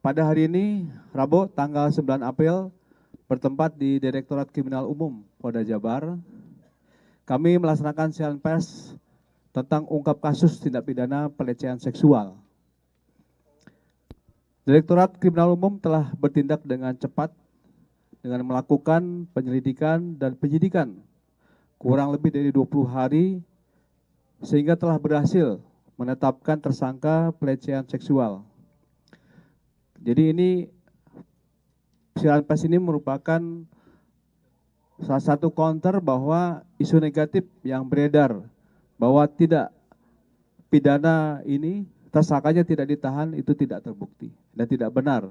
Pada hari ini, Rabu, tanggal 9 April, bertempat di Direktorat Kriminal Umum Polda Jabar, kami melaksanakan siaran pers tentang ungkap kasus tindak pidana pelecehan seksual. Direktorat Kriminal Umum telah bertindak dengan cepat dengan melakukan penyelidikan dan penyidikan kurang lebih dari 20 hari sehingga telah berhasil menetapkan tersangka pelecehan seksual. Jadi ini siaran pers ini merupakan salah satu counter bahwa isu negatif yang beredar bahwa tidak pidana ini tersangkanya tidak ditahan itu tidak terbukti dan tidak benar.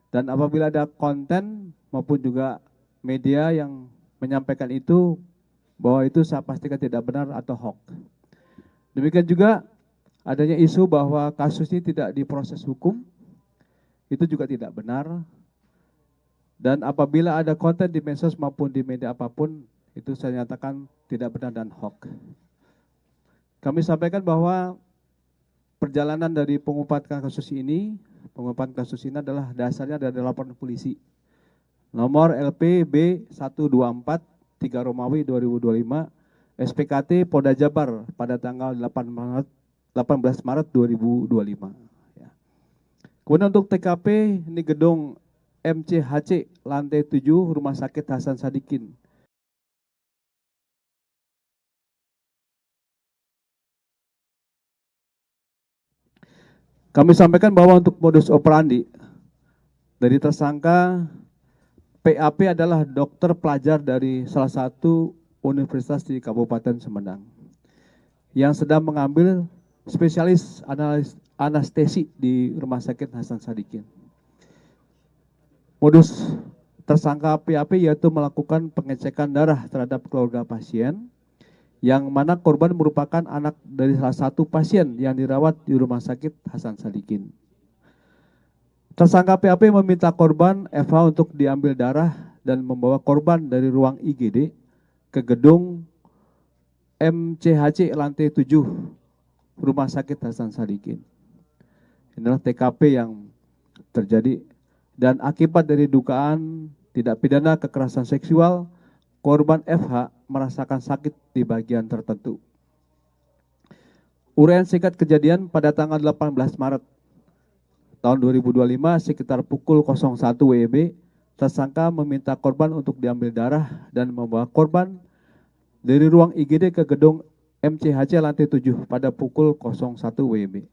Dan apabila ada konten maupun juga media yang menyampaikan itu bahwa itu saya pastikan tidak benar atau hoax. Demikian juga adanya isu bahwa kasus ini tidak diproses hukum, itu juga tidak benar. Dan apabila ada konten di medsos maupun di media apapun, itu saya nyatakan tidak benar dan hoax. Kami sampaikan bahwa perjalanan dari pengungkapan kasus ini adalah dasarnya dari laporan polisi. Nomor LPB 124 3 Romawi 2025 SPKT Polda Jabar pada tanggal 18 Maret 2025. Kemudian untuk TKP ini gedung MCHC lantai 7 Rumah Sakit Hasan Sadikin. Kami sampaikan bahwa untuk modus operandi dari tersangka PAP adalah dokter pelajar dari salah satu universitas di Kabupaten Sumedang yang sedang mengambil spesialis anestesi di Rumah Sakit Hasan Sadikin. Modus tersangka PAP yaitu melakukan pengecekan darah terhadap keluarga pasien, yang mana korban merupakan anak dari salah satu pasien yang dirawat di Rumah Sakit Hasan Sadikin. Tersangka PAP meminta korban FH untuk diambil darah dan membawa korban dari ruang IGD ke gedung MCHC lantai 7 Rumah Sakit Hasan Sadikin. Inilah TKP yang terjadi. Dan akibat dari dugaan tidak pidana kekerasan seksual, korban FH merasakan sakit di bagian tertentu. Uraian singkat kejadian pada tanggal 18 Maret tahun 2025 sekitar pukul 01 WIB, tersangka meminta korban untuk diambil darah dan membawa korban dari ruang IGD ke gedung MCHC lantai 7 pada pukul 01 WIB.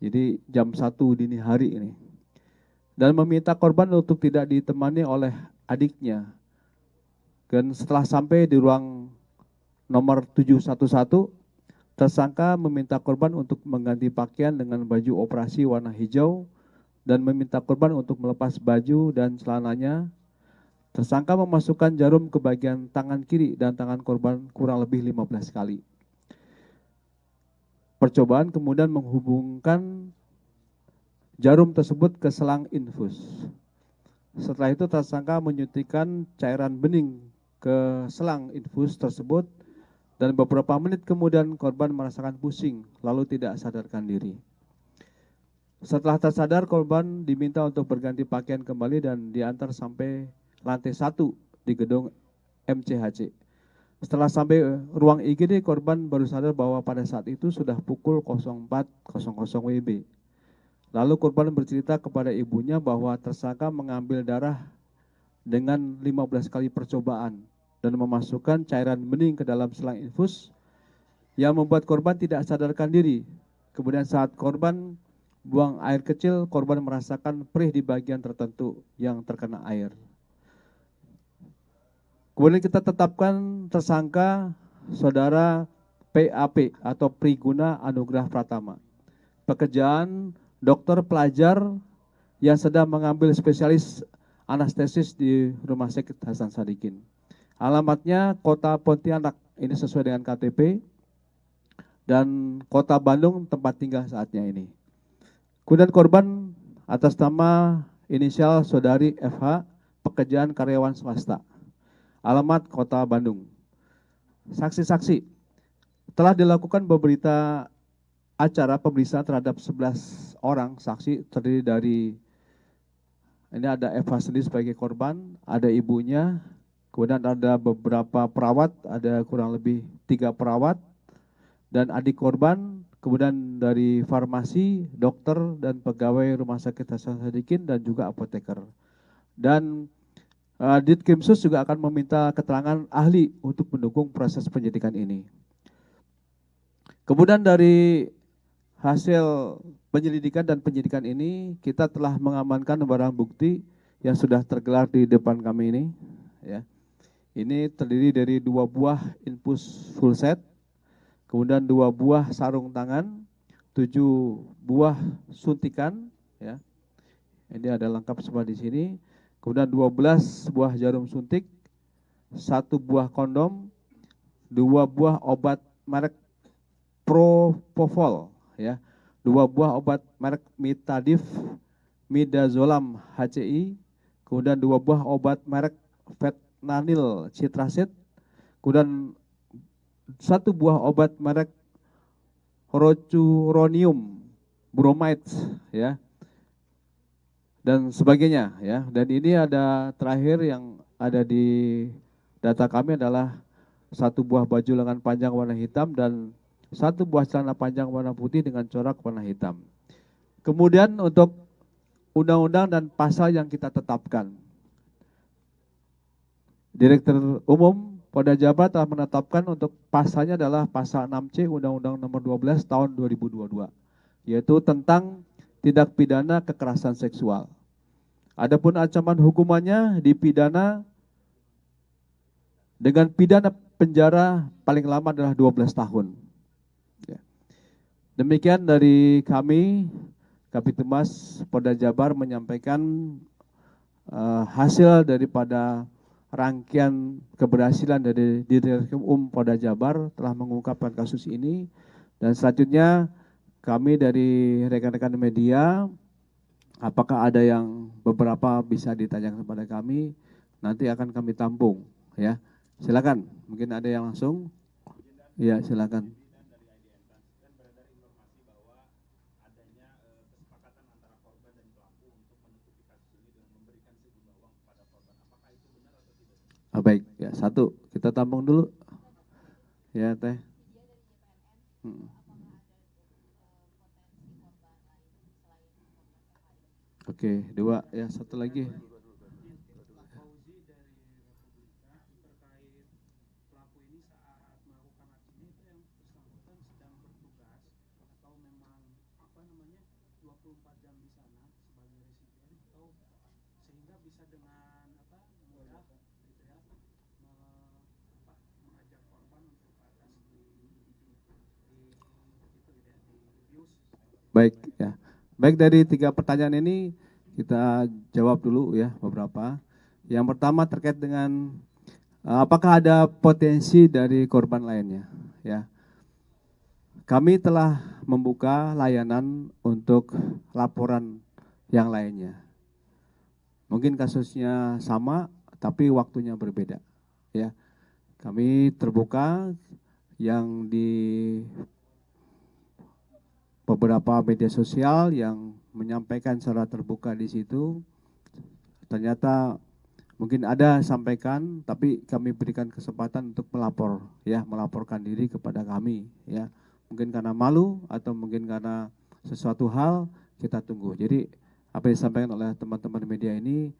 Jadi jam 1 dini hari ini. Dan meminta korban untuk tidak ditemani oleh adiknya. Dan setelah sampai di ruang nomor 711, tersangka meminta korban untuk mengganti pakaian dengan baju operasi warna hijau dan meminta korban untuk melepas baju dan celananya. Tersangka memasukkan jarum ke bagian tangan kiri dan tangan korban kurang lebih 15 kali. Percobaan kemudian menghubungkan jarum tersebut ke selang infus. Setelah itu tersangka menyuntikkan cairan bening ke selang infus tersebut dan beberapa menit kemudian korban merasakan pusing lalu tidak sadarkan diri. Setelah tersadar, korban diminta untuk berganti pakaian kembali dan diantar sampai lantai 1 di gedung MCHC. Setelah sampai ruang IGD, korban baru sadar bahwa pada saat itu sudah pukul 04.00 WIB. Lalu korban bercerita kepada ibunya bahwa tersangka mengambil darah dengan 15 kali percobaan dan memasukkan cairan bening ke dalam selang infus yang membuat korban tidak sadarkan diri. Kemudian saat korban buang air kecil, korban merasakan perih di bagian tertentu yang terkena air. Kemudian kita tetapkan tersangka saudara PAP atau Priguna Anugrah Pratama. Pekerjaan dokter pelajar yang sedang mengambil spesialis anestesis di Rumah Sakit Hasan Sadikin. Alamatnya Kota Pontianak, ini sesuai dengan KTP, dan Kota Bandung tempat tinggal saatnya ini. Kemudian korban atas nama inisial saudari FH, pekerjaan karyawan swasta. Alamat Kota Bandung. Saksi-saksi, telah dilakukan beberapa acara pemeriksaan terhadap 11 orang saksi terdiri dari Ini ada Eva sendiri sebagai korban, ada ibunya, kemudian ada beberapa perawat, ada kurang lebih 3 perawat, dan adik korban, kemudian dari farmasi, dokter, dan pegawai Rumah Sakit Hasan Sadikin, dan juga apoteker. Dan Ditkrimsus juga akan meminta keterangan ahli untuk mendukung proses penyidikan ini. Kemudian dari hasil penyelidikan dan penyidikan ini, kita telah mengamankan barang bukti yang sudah tergelar di depan kami ini. Ya. Ini terdiri dari 2 buah infus full set, kemudian 2 buah sarung tangan, 7 buah suntikan. Ya. Ini ada lengkap semua di sini. Kemudian 12 buah jarum suntik, 1 buah kondom, 2 buah obat merek Propofol, ya, 2 buah obat merek Mitadif, Midazolam HCI, kemudian 2 buah obat merek Fentanyl Citracid, kemudian 1 buah obat merek Rocuronium Bromide, ya, dan sebagainya, ya. Dan ini ada terakhir yang ada di data kami adalah 1 buah baju lengan panjang warna hitam dan 1 buah celana panjang warna putih dengan corak warna hitam. Kemudian untuk undang-undang dan pasal yang kita tetapkan, Direktur Umum Polda Jabar telah menetapkan untuk pasalnya adalah pasal 6C Undang-Undang Nomor 12 Tahun 2022, yaitu tentang tindak pidana kekerasan seksual. Adapun ancaman hukumannya dipidana dengan pidana penjara paling lama adalah 12 tahun. Demikian dari kami, Kapitumas Polda Jabar menyampaikan hasil daripada rangkaian keberhasilan dari Direktur Umum Polda Jabar telah mengungkapkan kasus ini. Dan selanjutnya kami dari rekan-rekan media, apakah ada yang beberapa bisa ditanyakan kepada kami, nanti akan kami tampung. Ya, silakan. Mungkin ada yang langsung. Ya, silakan. Baik, ya, 1 kita tampung dulu, ya Teh. Oke, 2, ya 1 lagi. Baik, ya. Baik, dari 3 pertanyaan ini kita jawab dulu ya beberapa. Yang pertama terkait dengan apakah ada potensi dari korban lainnya, ya. Kami telah membuka layanan untuk laporan yang lainnya. Mungkin kasusnya sama tapi waktunya berbeda, ya. Kami terbuka yang di beberapa media sosial yang menyampaikan secara terbuka di situ, ternyata mungkin ada sampaikan, tapi kami berikan kesempatan untuk melapor, ya, melaporkan diri kepada kami, ya. Mungkin karena malu atau mungkin karena sesuatu hal, kita tunggu. Jadi apa yang disampaikan oleh teman-teman media ini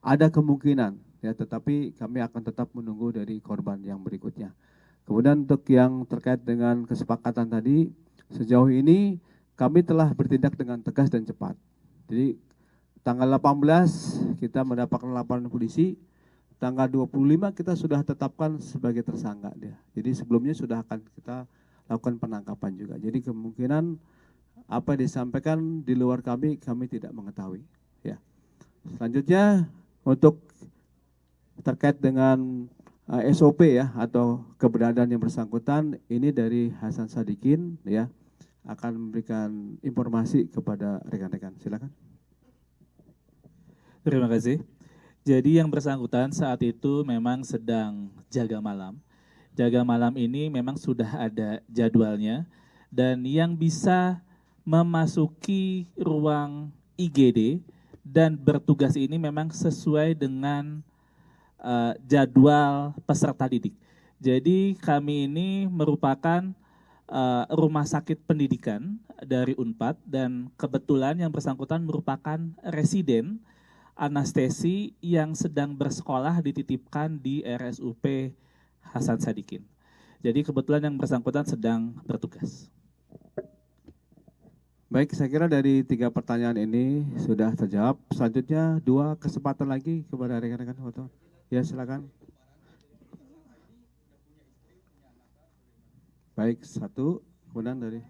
ada kemungkinan, ya, tetapi kami akan tetap menunggu dari korban yang berikutnya. Kemudian untuk yang terkait dengan kesepakatan tadi, sejauh ini kami telah bertindak dengan tegas dan cepat. Jadi tanggal 18 kita mendapatkan laporan polisi, tanggal 25 kita sudah tetapkan sebagai tersangka dia. Jadi sebelumnya sudah akan kita lakukan penangkapan juga. Jadi kemungkinan apa yang disampaikan di luar kami tidak mengetahui. Ya. Selanjutnya untuk terkait dengan SOP ya atau keberadaan yang bersangkutan, ini dari Hasan Sadikin, ya, akan memberikan informasi kepada rekan-rekan. Silakan. Terima kasih. Jadi yang bersangkutan saat itu memang sedang jaga malam. Jaga malam ini memang sudah ada jadwalnya dan yang bisa memasuki ruang IGD dan bertugas ini memang sesuai dengan jadwal peserta didik. Jadi kami ini merupakan rumah sakit pendidikan dari Unpad dan kebetulan yang bersangkutan merupakan residen anestesi yang sedang bersekolah dititipkan di RSUP Hasan Sadikin. Jadi kebetulan yang bersangkutan sedang bertugas. Baik, saya kira dari 3 pertanyaan ini sudah terjawab. Selanjutnya 2 kesempatan lagi kepada rekan-rekan foto. Ya, silakan. Baik, 1, kemudian dari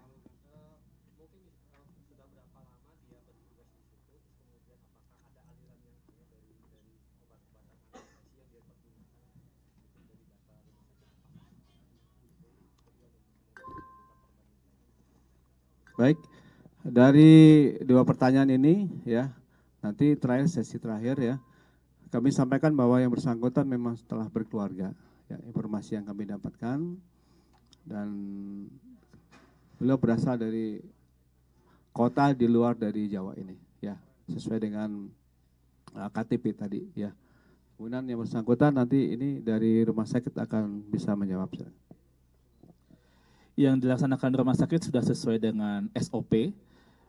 baik, dari 2 pertanyaan ini ya, nanti terakhir sesi terakhir ya, kami sampaikan bahwa yang bersangkutan memang setelah berkeluarga. Ya, informasi yang kami dapatkan dan beliau berasal dari kota di luar dari Jawa ini, ya, sesuai dengan KTP tadi, ya. Kemudian yang bersangkutan nanti ini dari rumah sakit akan bisa menjawab. Yang dilaksanakan rumah sakit sudah sesuai dengan SOP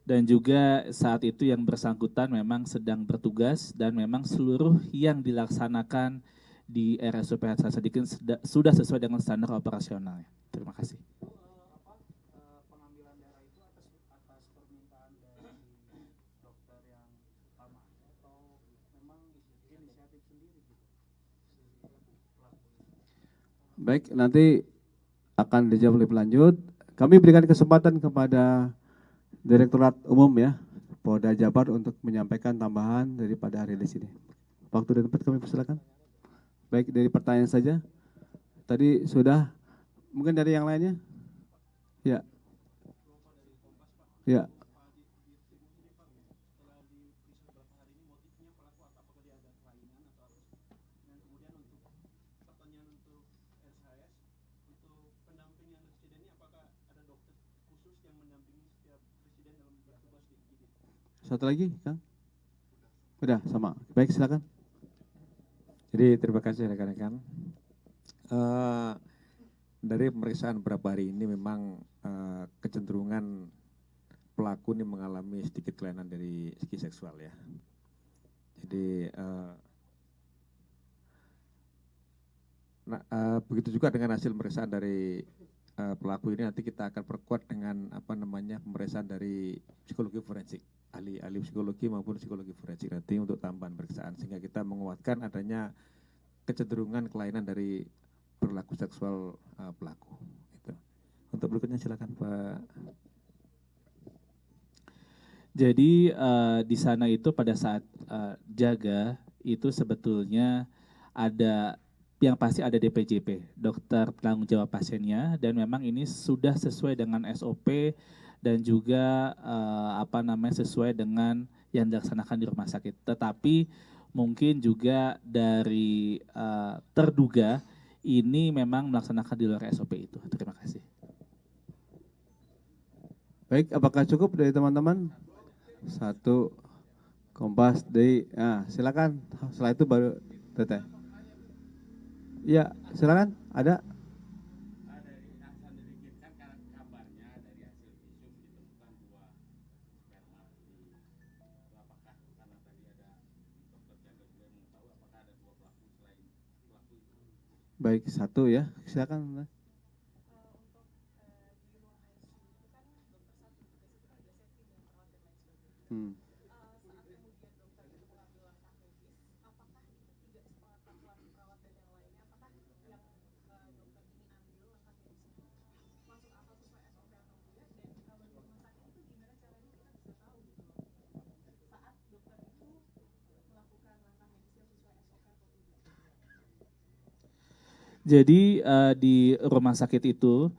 dan juga saat itu yang bersangkutan memang sedang bertugas dan memang seluruh yang dilaksanakan di RSUP Hasan Sadikin sudah sesuai dengan standar operasional. Terima kasih. Pengambilan darah itu atas permintaan dari dokter yang utama atau memang inisiatif sendiri gitu? Baik, nanti akan dijawab lebih lanjut. Kami berikan kesempatan kepada Direktorat Umum ya, Polda Jabar untuk menyampaikan tambahan daripada rilis ini. Waktu dan tempat kami persilakan. Baik, dari pertanyaan saja. Tadi sudah, mungkin dari yang lainnya? Ya. Ya. Satu lagi, Kang? Udah, sama. Baik, silakan. Jadi terima kasih rekan-rekan. Dari pemeriksaan beberapa hari ini memang kecenderungan pelaku ini mengalami sedikit kelainan dari segi seksual ya. Jadi begitu juga dengan hasil pemeriksaan dari pelaku ini nanti kita akan perkuat dengan pemeriksaan dari psikologi forensik, ahli psikologi maupun psikologi forensik nanti untuk tambahan pemeriksaan sehingga kita menguatkan adanya kecenderungan kelainan dari perilaku seksual pelaku. Itu. Untuk berikutnya silakan Pak. Jadi di sana itu pada saat jaga itu sebetulnya ada yang pasti ada DPJP, dokter penanggung jawab pasiennya, dan memang ini sudah sesuai dengan SOP dan juga sesuai dengan yang dilaksanakan di rumah sakit. Tetapi mungkin juga dari terduga ini memang melaksanakan di luar SOP itu. Terima kasih. Baik, apakah cukup dari teman-teman? 1, Kompas, dari, silakan. Setelah itu baru Teteh. Ya, silakan. Ada? Baik, 1 ya. Silakan. Jadi di rumah sakit itu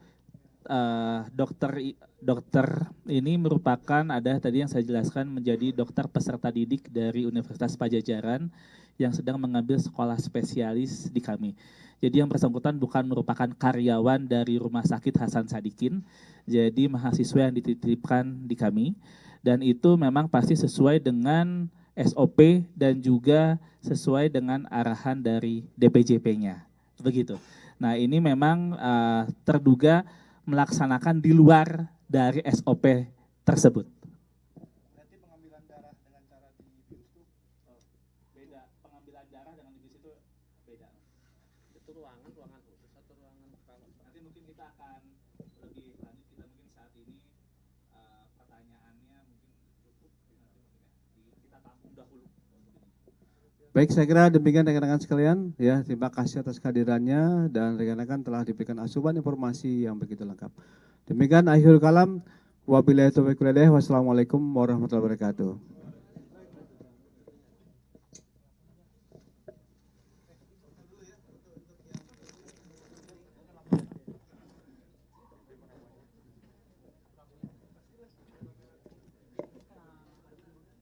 dokter ini merupakan tadi yang saya jelaskan menjadi dokter peserta didik dari Universitas Padjadjaran yang sedang mengambil sekolah spesialis di kami. Jadi yang bersangkutan bukan merupakan karyawan dari Rumah Sakit Hasan Sadikin, jadi mahasiswa yang dititipkan di kami dan itu memang pasti sesuai dengan SOP dan juga sesuai dengan arahan dari DPJP-nya. Begitu. Nah, ini memang terduga melaksanakan di luar dari SOP tersebut. Berarti pengambilan darah dengan cara dibius itu Beda, pengambilan darah dengan dibius itu beda. Itu ruangan khusus atau ruangan perawat? Nanti mungkin kita akan lebih lanjut, kita mungkin saat ini pertanyaannya mungkin cukup, nanti mungkin kita tampung dahulu. Baik, saya kira demikian rekan-rekan sekalian. Ya, terima kasih atas kehadirannya dan rekan-rekan telah diberikan asupan informasi yang begitu lengkap. Demikian akhirul kalam. Wabillahi taufiq wal hidayah. Wassalamualaikum warahmatullahi wabarakatuh.